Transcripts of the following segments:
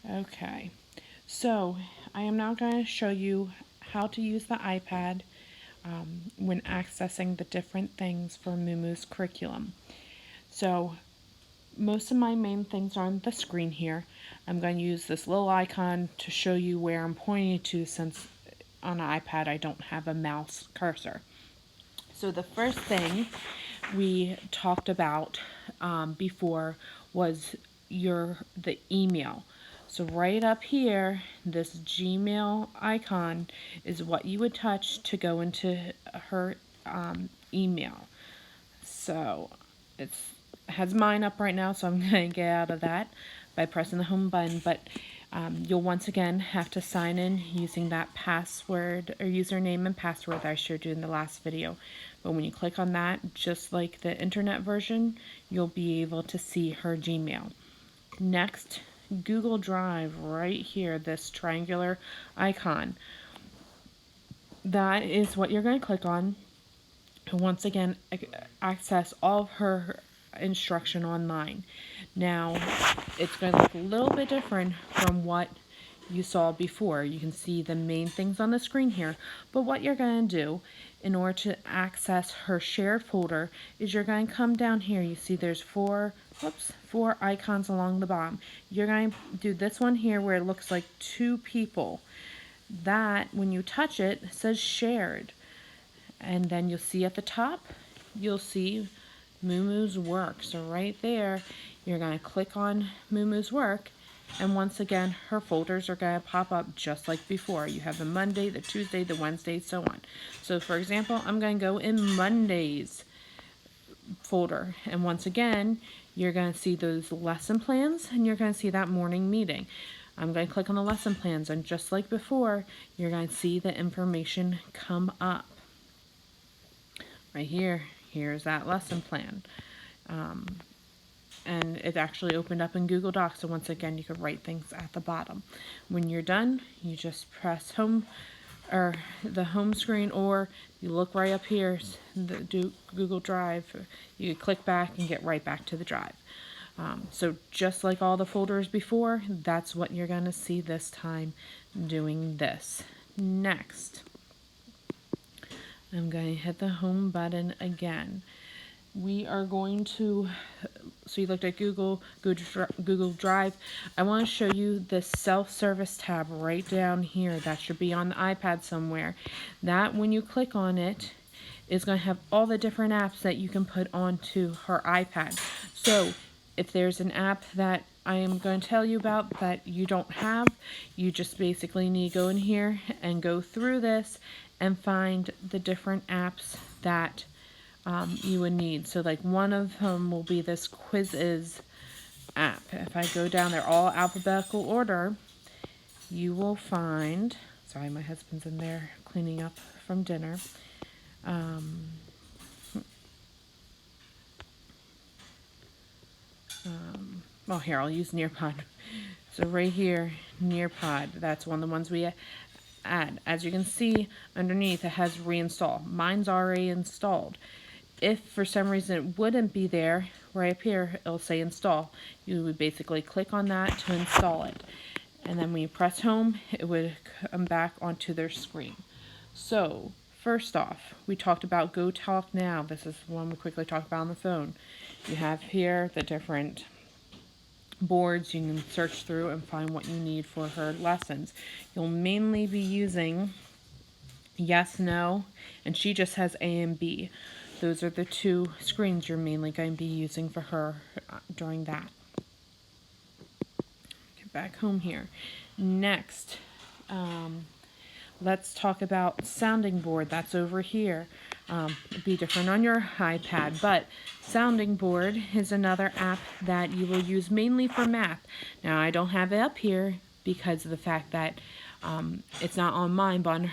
Okay, so I am now going to show you how to use the iPad when accessing the different things for Moe Moe's curriculum. So most of my main things are on the screen here. I'm going to use this little icon to show you where I'm pointing to, since on an iPad I don't have a mouse cursor. So the first thing we talked about before was the email. So right up here, this Gmail icon is what you would touch to go into her email. So it has mine up right now, so I'm going to get out of that by pressing the home button. But you'll once again have to sign in using that password or username and password that I showed you in the last video. But when you click on that, just like the internet version, you'll be able to see her Gmail. Next, Google Drive right here, this triangular icon. That is what you're going to click on. And once again, access all of her instruction online. Now, it's going to look a little bit different from what you saw before. You can see the main things on the screen here, but what you're going to do in order to access her shared folder is you're going to come down here. You see there's four icons along the bottom. You're going to do this one here where it looks like two people. That, when you touch it, says shared. And then you'll see at the top, you'll see Moe Moe's work. So right there, you're going to click on Moe Moe's work, and once again, her folders are going to pop up just like before. You have the Monday, the Tuesday, the Wednesday, so on. So for example, I'm going to go in Monday's folder, and once again, you're going to see those lesson plans, and you're going to see that morning meeting. I'm going to click on the lesson plans, and just like before, you're going to see the information come up. Right here, here's that lesson plan. And it actually opened up in Google Docs, so once again you could write things at the bottom. When you're done, you just press home, or the home screen, or you look right up here, the Google Drive, you click back and get right back to the drive. So just like all the folders before, that's what you're going to see this time doing this. Next, I'm going to hit the home button again. We are going to, so you looked at Google Drive. I want to show you this self-service tab right down here. That should be on the iPad somewhere. That, when you click on it, is going to have all the different apps that you can put onto her iPad. So if there's an app that I am going to tell you about that you don't have, you just basically need to go in here and go through this and find the different apps that you would need. So like one of them will be this Quizzes app. If I go down, they're all alphabetical order. You will find, sorry, my husband's in there cleaning up from dinner. Well, here, I'll use Nearpod. So right here, Nearpod, that's one of the ones we add. As you can see, underneath it has reinstall. Mine's already installed. If for some reason it wouldn't be there, right up here, it'll say install. You would basically click on that to install it. And then when you press home, it would come back onto their screen. So, first off, we talked about Go Talk Now. This is one we quickly talked about on the phone. You have here the different boards you can search through and find what you need for her lessons. You'll mainly be using yes, no, and she just has A and B. Those are the two screens you're mainly going to be using for her during that. Get back home here. Next, let's talk about sounding board. That's over here. It'd be different on your iPad, but sounding board is another app that you will use mainly for math. Now, I don't have it up here because of the fact that it's not on mine, but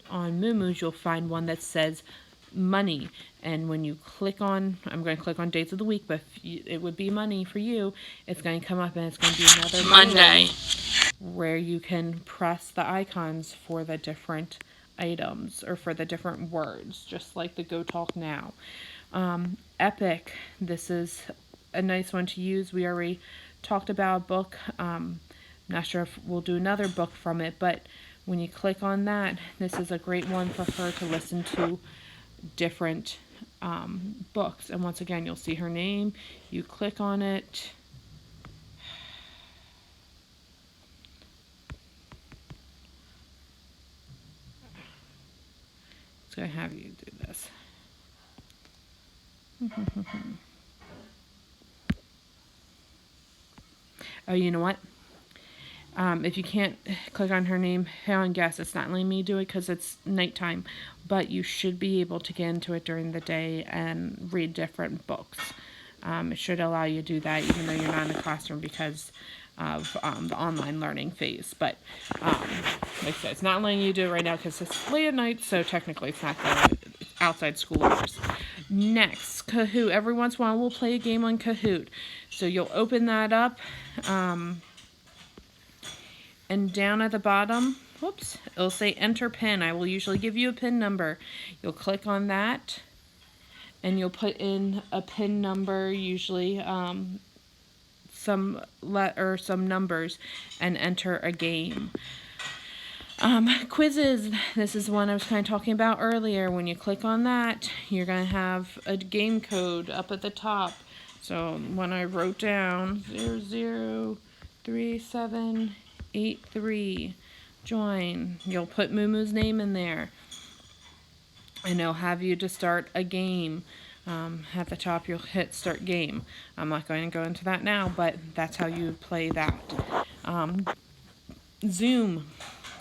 on Moe Moe's you'll find one that says money, and when you click on, I'm going to click on days of the week, but it would be money for you, it's going to come up and it's going to be another Monday where you can press the icons for the different items or for the different words, just like the Go Talk Now. Epic, this is a nice one to use. We already talked about a book not sure if we'll do another book from it, but when you click on that, this is a great one for her to listen to different books. And once again, you'll see her name. You click on it. It's going to have you do this. Oh, you know what? If you can't click on her name, hang on, guess. It's not letting me do it because it's nighttime, but you should be able to get into it during the day and read different books. It should allow you to do that even though you're not in the classroom because of the online learning phase. But like I said, it's not letting you do it right now because it's late at night, so technically it's not outside school hours. Next, Kahoot. Every once in a while we'll play a game on Kahoot. So you'll open that up. And down at the bottom, whoops, it'll say enter PIN. I will usually give you a PIN number. You'll click on that, and you'll put in a PIN number, usually some numbers, and enter a game. Quizzes. This is one I was kind of talking about earlier. When you click on that, you're going to have a game code up at the top. So when I wrote down 003783, join, you'll put Moe Moe's name in there, and it'll have you to start a game. At the top you'll hit start game. I'm not going to go into that now, but that's how you play that. Zoom,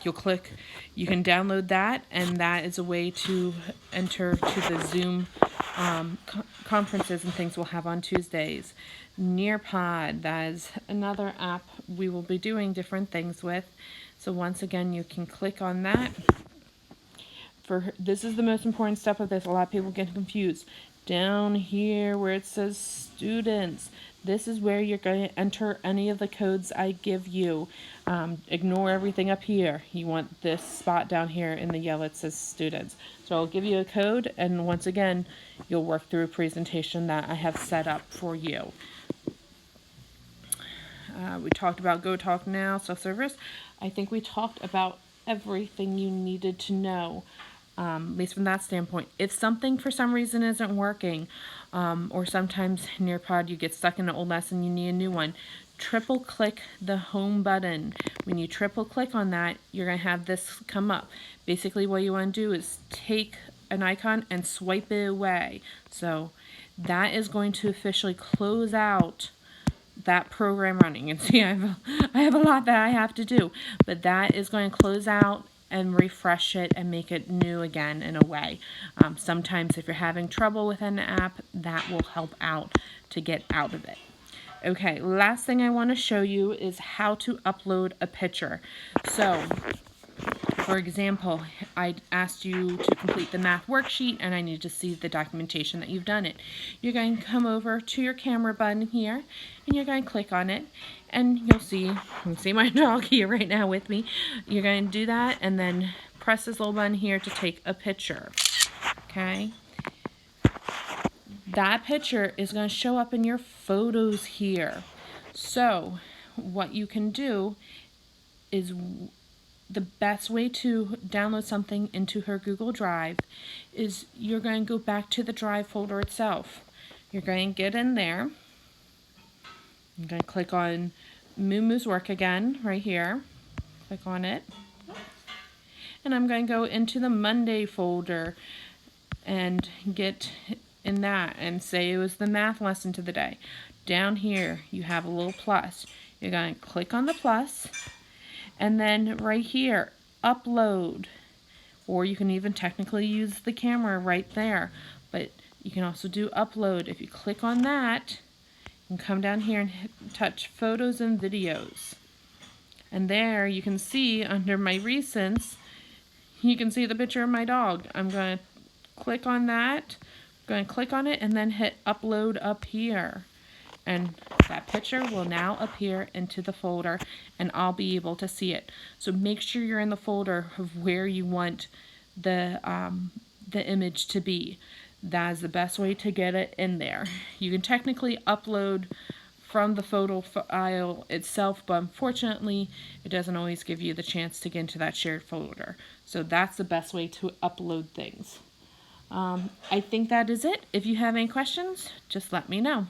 you'll click, you can download that, and that is a way to enter to the Zoom conferences and things we'll have on Tuesdays. Nearpod, that is another app we will be doing different things with. So once again, you can click on that. This is the most important step of this. A lot of people get confused. Down here where it says students, this is where you're going to enter any of the codes I give you. Ignore everything up here. You want this spot down here in the yellow that says students. So I'll give you a code, and once again, you'll work through a presentation that I have set up for you. We talked about Go Talk Now, self-service. I think we talked about everything you needed to know. At least from that standpoint. If something for some reason isn't working, or sometimes in your pod you get stuck in an old lesson, you need a new one, triple click the home button. When you triple click on that, you're going to have this come up. Basically what you want to do is take an icon and swipe it away. So that is going to officially close out that program running. And see, I have a lot that I have to do, but that is going to close out and refresh it and make it new again in a way. Sometimes if you're having trouble with an app, that will help out to get out of it. Okay, last thing I want to show you is how to upload a picture. So, for example, I asked you to complete the math worksheet and I need to see the documentation that you've done it. You're going to come over to your camera button here and you're going to click on it, and you can see my dog here right now with me. You're going to do that and then press this little button here to take a picture. Okay? That picture is going to show up in your photos here. So what you can do is, the best way to download something into her Google Drive is you're going to go back to the Drive folder itself. You're going to get in there. I'm going to click on Moe Moe's work again, right here. Click on it. And I'm going to go into the Monday folder and get in that and say it was the math lesson to the day. Down here, you have a little plus. You're going to click on the plus, and then right here, upload. Or you can even technically use the camera right there, but you can also do upload. If you click on that, and come down here and touch photos and videos. And there you can see under my recents, you can see the picture of my dog. I'm going to click on that, going to click on it, and then hit upload up here. And that picture will now appear into the folder, and I'll be able to see it. So make sure you're in the folder of where you want the image to be. That is the best way to get it in there. You can technically upload from the photo file itself, but unfortunately it doesn't always give you the chance to get into that shared folder. So that's the best way to upload things. I think that is it. If you have any questions, just let me know.